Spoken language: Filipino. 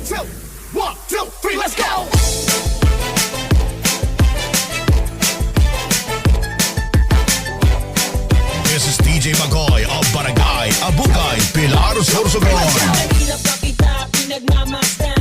two, 1, 2, 3, let's go! This is DJ Magoy of Barangay Abukay, Pilar, Sorsogon. Hirap pa kita, pinagmamasdan.